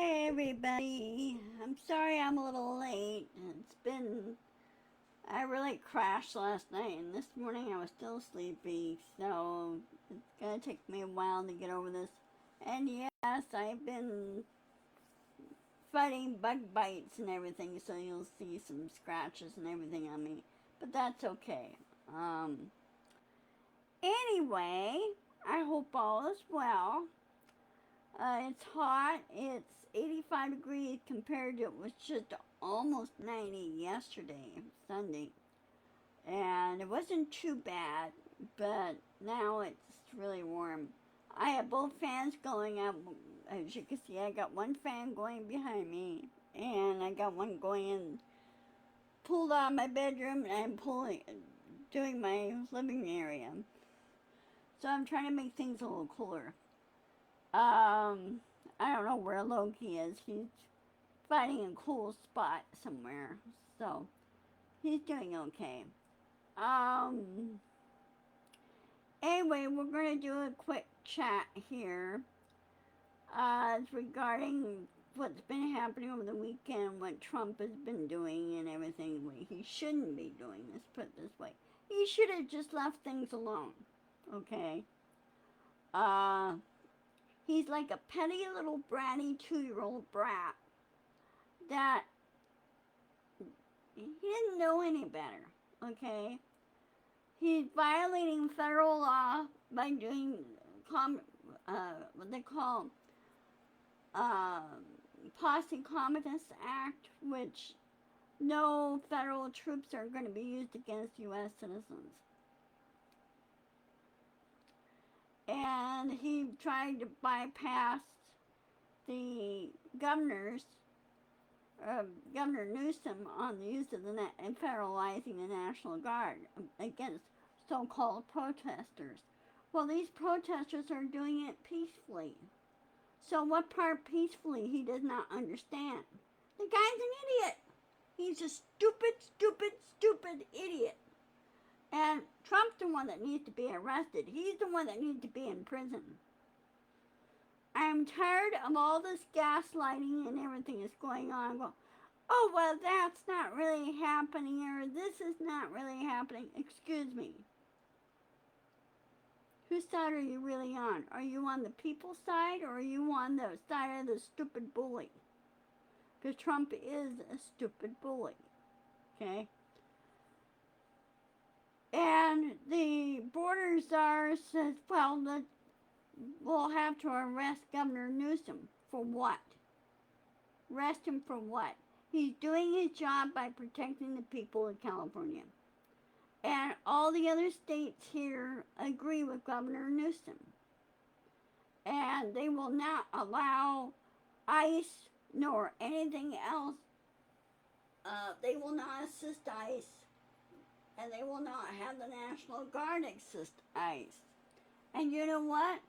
Hey everybody, I'm sorry I'm a little late. I really crashed last night and this morning I was still sleepy, so it's gonna take me a while to get over this. And yes, I've been fighting bug bites and everything, so you'll see some scratches and everything on me, but that's okay. Anyway, I hope all is well. It's hot. It's 85 degrees compared to it was just almost 90 yesterday, Sunday. And it wasn't too bad, but now it's really warm. I have both fans going up. As you can see, I got one fan going behind me, and I got one going in, pulled out of my bedroom, and I'm doing my living area. So I'm trying to make things a little cooler. I don't know where Loki is. He's finding a cool spot somewhere. So he's doing okay. Um, anyway, we're going to do a quick chat here regarding what's been happening over the weekend, what Trump has been doing and everything. He shouldn't be doing this, put it this way. He should have just left things alone, okay? He's like a petty little bratty 2-year-old brat that he didn't know any better, okay? He's violating federal law by doing what they call Posse Comitatus Act, which no federal troops are going to be used against U.S. citizens. And he tried to bypass the Governor Newsom on the use of and federalizing the National Guard against so-called protesters. Well, these protesters are doing it peacefully. So what part peacefully he does not understand? The guy's an idiot. He's a stupid idiot. And Trump's the one that needs to be arrested. He's the one that needs to be in prison. I'm tired of all this gaslighting and everything that's going on. Go, oh, well, that's not really happening, or this is not really happening. Excuse me. Whose side are you really on? Are you on the people's side, or are you on the side of the stupid bully? Because Trump is a stupid bully, okay? And the border czar says, well, we'll have to arrest Governor Newsom. For what? Arrest him for what? He's doing his job by protecting the people of California. And all the other states here agree with Governor Newsom. And they will not allow ICE nor anything else. They will not assist ICE. And they will not have the National Guard assist ICE. And you know what?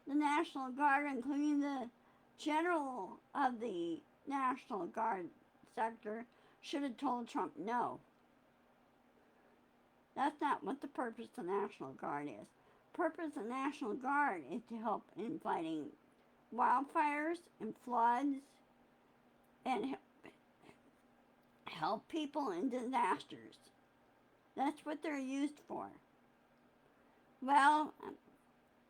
The National Guard, including the general of the National Guard sector, should have told Trump no. That's not what the purpose of the National Guard is. The purpose of the National Guard is to help in fighting wildfires and floods and help people in disasters. That's what they're used for. Well,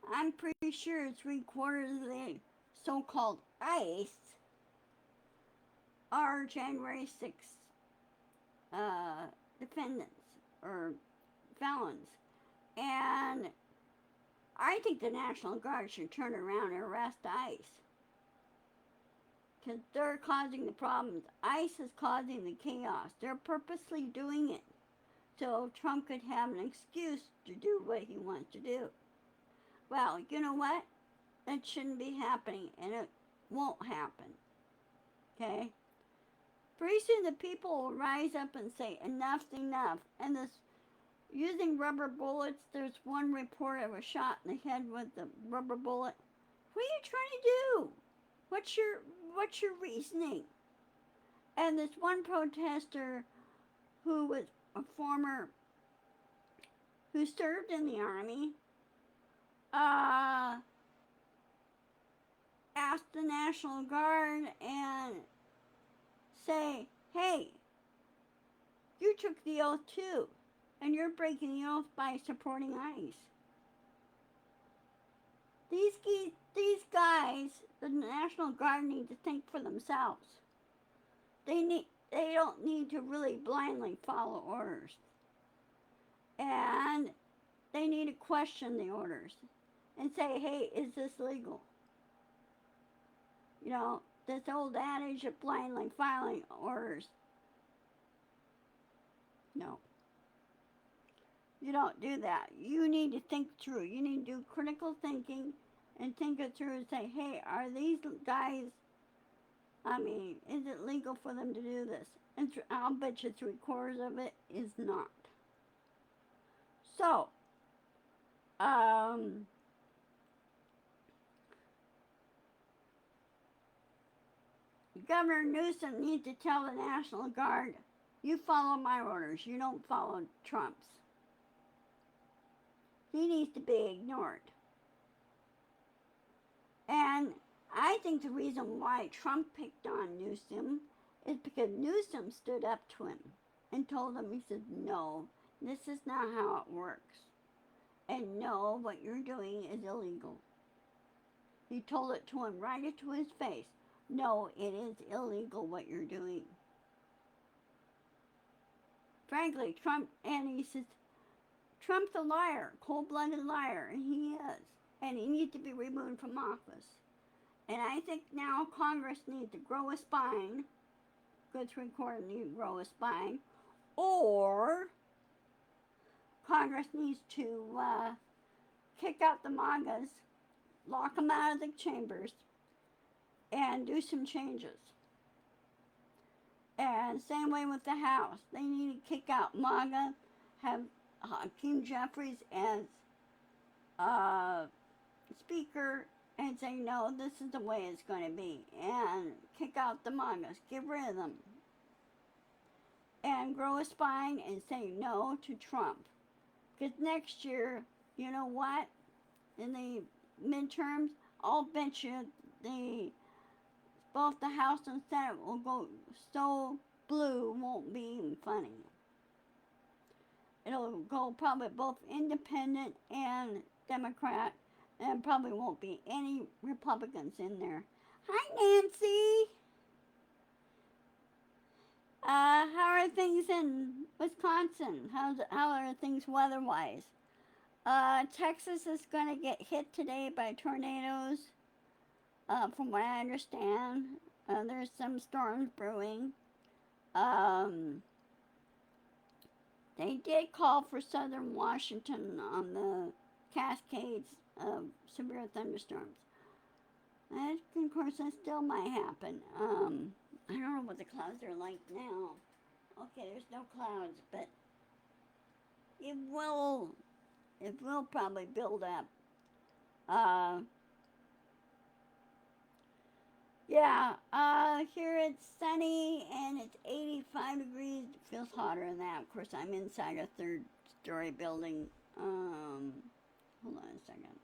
I'm pretty sure 3/4 of the so-called ICE are January 6th defendants or felons. And I think the National Guard should turn around and arrest ICE. Because they're causing the problems. ICE is causing the chaos. They're purposely doing it so Trump could have an excuse to do what he wants to do. Well, you know what? That shouldn't be happening, and it won't happen. Okay? Pretty soon the people will rise up and say, enough's enough. And this, using rubber bullets, there's one report of a shot in the head with the rubber bullet. What are you trying to do? What's your reasoning? And this one protester who was who served in the army, ask the National Guard and say, hey, you took the oath too, and you're breaking the oath by supporting ICE. These guys, the National Guard, need to think for themselves. They don't need to really blindly follow orders. And they need to question the orders and say, hey, is this legal? You know, this old adage of blindly following orders. No. You don't do that. You need to think through. You need to do critical thinking and think it through and say, hey, are these guys, is it legal for them to do this? And I'll bet you 3/4 of it is not. So, Governor Newsom needs to tell the National Guard, you follow my orders, you don't follow Trump's. He needs to be ignored. And I think the reason why Trump picked on Newsom is because Newsom stood up to him and told him, he said, no, this is not how it works. And no, what you're doing is illegal. He told it to him right into his face. No, it is illegal what you're doing. Frankly, Trump, and he says, Trump's a liar, cold-blooded liar, and he is. And he needs to be removed from office. And I think now Congress needs to grow a spine, good 3/4 need to grow a spine, or Congress needs to kick out the MAGAs, lock them out of the chambers, and do some changes. And same way with the House. They need to kick out MAGA, have Hakeem Jeffries as Speaker, and say, no, this is the way it's going to be. And kick out the MAGAs. Get rid of them. And grow a spine and say no to Trump. Because next year, you know what? In the midterms, I'll bet you both the House and Senate will go so blue, won't be even funny. It'll go probably both independent and Democrat, and probably won't be any Republicans in there. Hi, Nancy. How are things in Wisconsin? How are things weather-wise? Texas is going to get hit today by tornadoes. From what I understand, there's some storms brewing. They did call for southern Washington on the Cascades of severe thunderstorms. And of course, that still might happen. I don't know what the clouds are like now. Okay, there's no clouds, but it will probably build up. Here it's sunny and it's 85 degrees. It feels hotter than that. Of course, I'm inside a 3rd-story building. Hold on a second.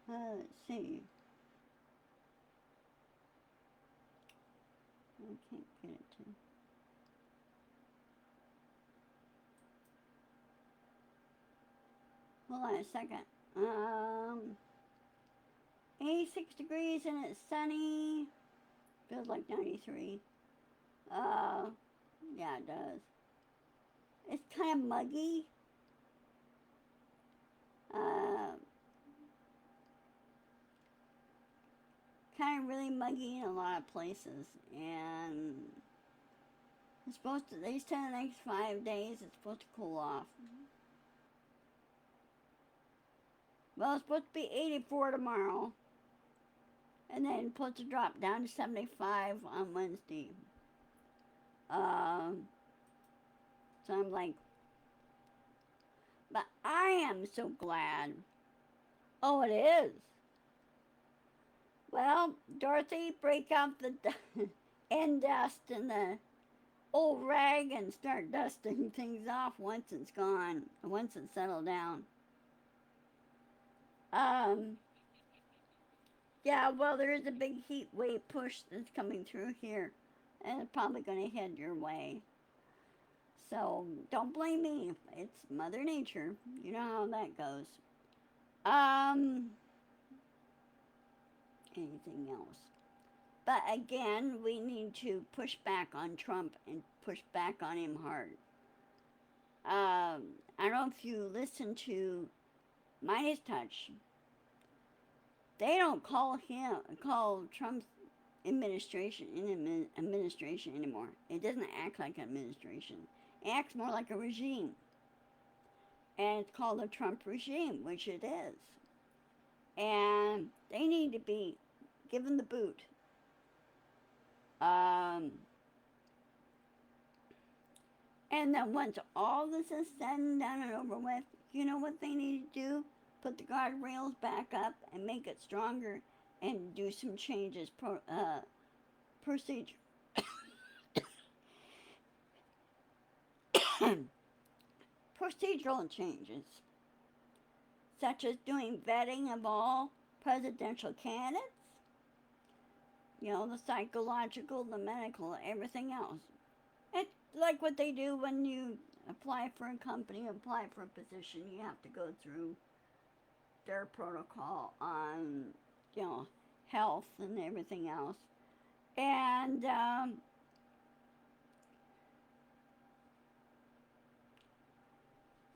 Let's see. I can't get it to. Hold on a second. 86 degrees and it's sunny. Feels like 93. Yeah, it does. It's kind of muggy. Kind of really muggy in a lot of places, and it's supposed to, they said the next 5 days it's supposed to cool off. Well, it's supposed to be 84 tomorrow, and then supposed to drop down to 75 on Wednesday. So I'm like, but I am so glad. Oh, it is. Well, Dorothy, break out the end dust and the old rag and start dusting things off once it's gone, once it's settled down. Um, yeah, well, there is a big heat wave push that's coming through here, and it's probably going to head your way. So don't blame me. It's Mother Nature. You know how that goes. Um, anything else? But again, we need to push back on Trump and push back on him hard. I don't know if you listen to Midas Touch. They don't call Trump's administration anymore. It doesn't act like an administration. It acts more like a regime. And it's called the Trump regime, which it is. And they need to be given the boot. Um, and then once all this is said and done and over with, you know what they need to do? Put the guardrails back up and make it stronger and do some changes, procedure, procedural changes, such as doing vetting of all presidential candidates, you know, the psychological, the medical, everything else. It's like what they do when you apply for a company, apply for a position, you have to go through their protocol on, you know, health and everything else. And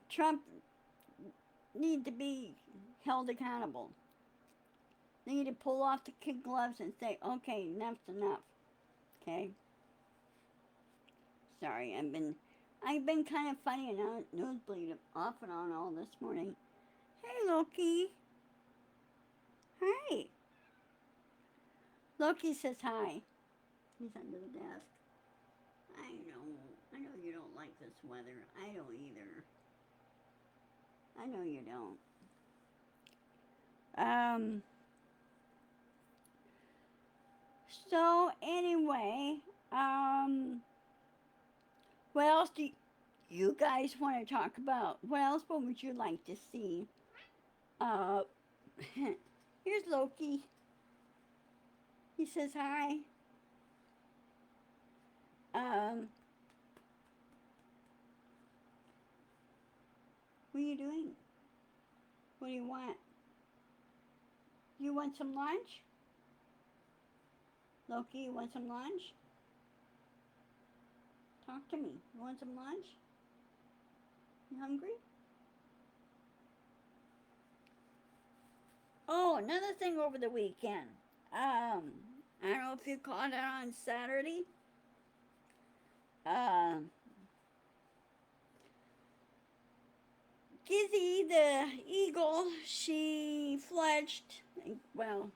Trump need to be held accountable. They need to pull off the kid gloves and say, okay, enough's enough. Okay? Sorry, I've been kind of funny and nosebleed off and on all this morning. Hey, Loki. Hi. Loki says hi. He's under the desk. I know you don't like this weather. I don't either. I know you don't. So anyway, what else do you guys want to talk about? What else would you like to see? Uh, here's Loki. He says hi. Um, what are you doing? What do you want? You want some lunch? Loki, you want some lunch? Talk to me. You want some lunch? You hungry? Oh, another thing over the weekend. I don't know if you caught it on Saturday. Uh, Gizzy the eagle, she fledged. Well,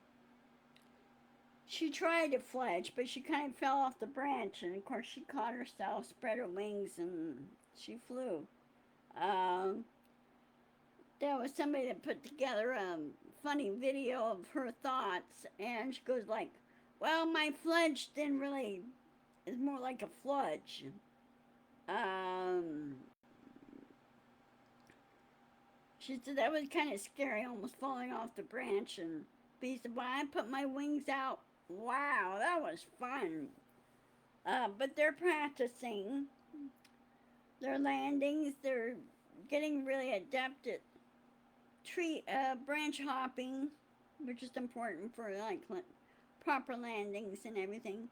she tried to fledge, but she kind of fell off the branch, and of course she caught herself, spread her wings, and she flew. Um, there was somebody that put together a funny video of her thoughts, and she goes like, "Well, my fledge didn't really. It's more like a fludge." Um, she said that was kind of scary, almost falling off the branch, and he said, "When I put my wings out, wow, that was fun." But they're practicing their landings. They're getting really adept at branch hopping, which is important for like proper landings and everything.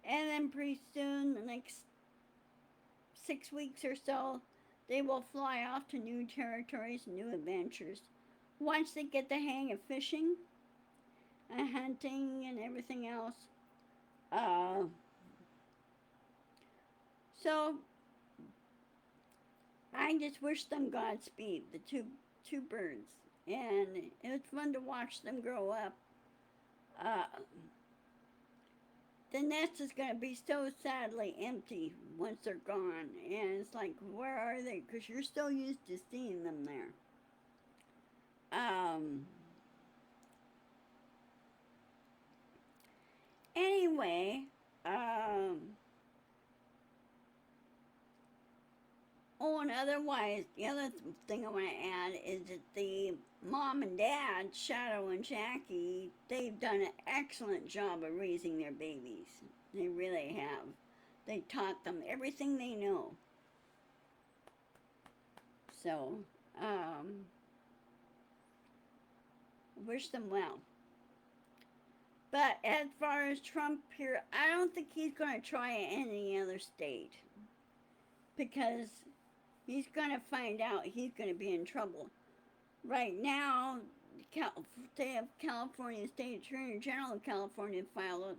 And then pretty soon, the next 6 weeks or so, they will fly off to new territories, new adventures. Once they get the hang of fishing and hunting and everything else. Uh, so I just wish them Godspeed, the two birds, and it was fun to watch them grow up. Uh, the nest is going to be so sadly empty once they're gone, and it's like, where are they? Because you're so used to seeing them there. Um, anyway, oh, and otherwise, the other thing I want to add is that the mom and dad, Shadow and Jackie, they've done an excellent job of raising their babies. They really have. They taught them everything they know. So, wish them well. But as far as Trump here, I don't think he's going to try it in any other state. Because he's going to find out he's going to be in trouble. Right now, California State Attorney General of California filed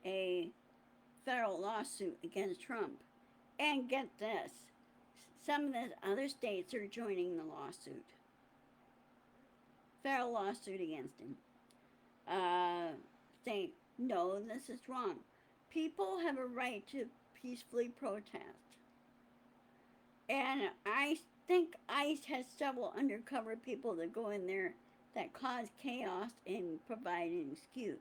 a federal lawsuit against Trump. And get this, some of the other states are joining the lawsuit. Federal lawsuit against him. Saying, no, this is wrong. People have a right to peacefully protest. And I think ICE has several undercover people that go in there that cause chaos and provide an excuse.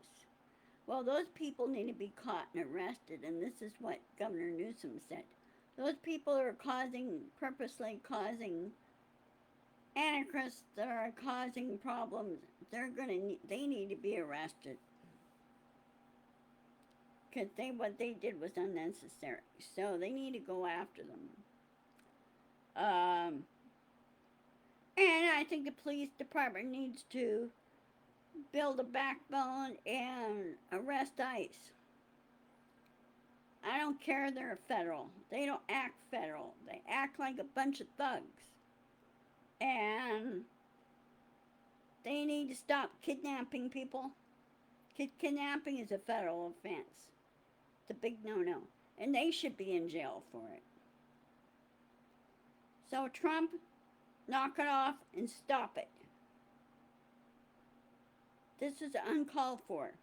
Well, those people need to be caught and arrested, and this is what Governor Newsom said. Those people are purposely causing anarchists that are causing problems. They need to be arrested. Because what they did was unnecessary. So they need to go after them. And I think the police department needs to build a backbone and arrest ICE. I don't care they're federal. They don't act federal. They act like a bunch of thugs. And they need to stop kidnapping people. Kidnapping is a federal offense. It's a big no-no. And they should be in jail for it. So Trump, knock it off and stop it. This is uncalled for.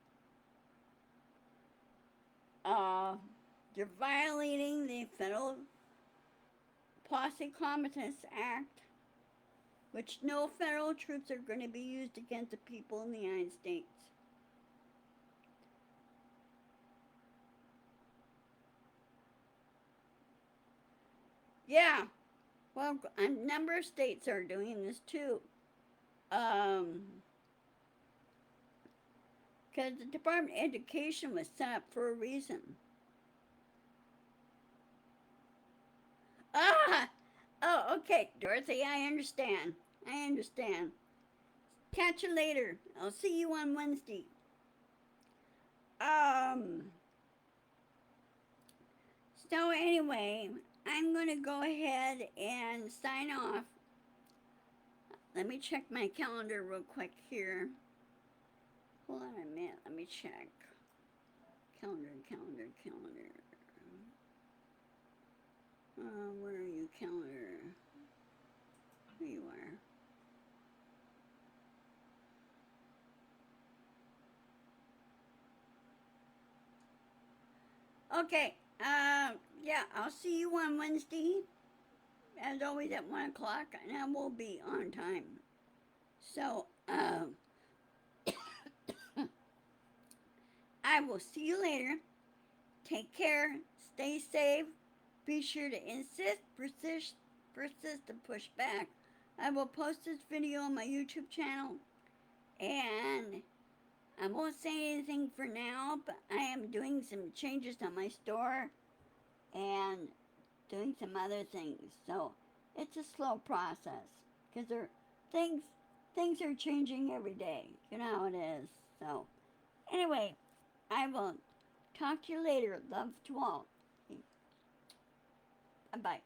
You're violating the Federal Posse Combatants Act, which no federal troops are going to be used against the people in the United States. Yeah, well, a number of states are doing this too. Because the Department of Education was set up for a reason. Ah! Oh, okay, Dorothy, I understand. Catch you later. I'll see you on Wednesday. So anyway, I'm going to go ahead and sign off. Let me check my calendar real quick here. Hold on a minute, let me check. Calendar. Where are you, calendar? Here you are. Okay, yeah, I'll see you on Wednesday. As always at 1 o'clock, and I will be on time. So, I will see you later. Take care. Stay safe. Be sure to insist, persist, and push back. I will post this video on my YouTube channel. And I won't say anything for now, but I am doing some changes on my store and doing some other things. So it's a slow process because things are changing every day. You know how it is. So anyway, I will talk to you later. Love to all. Bye-bye.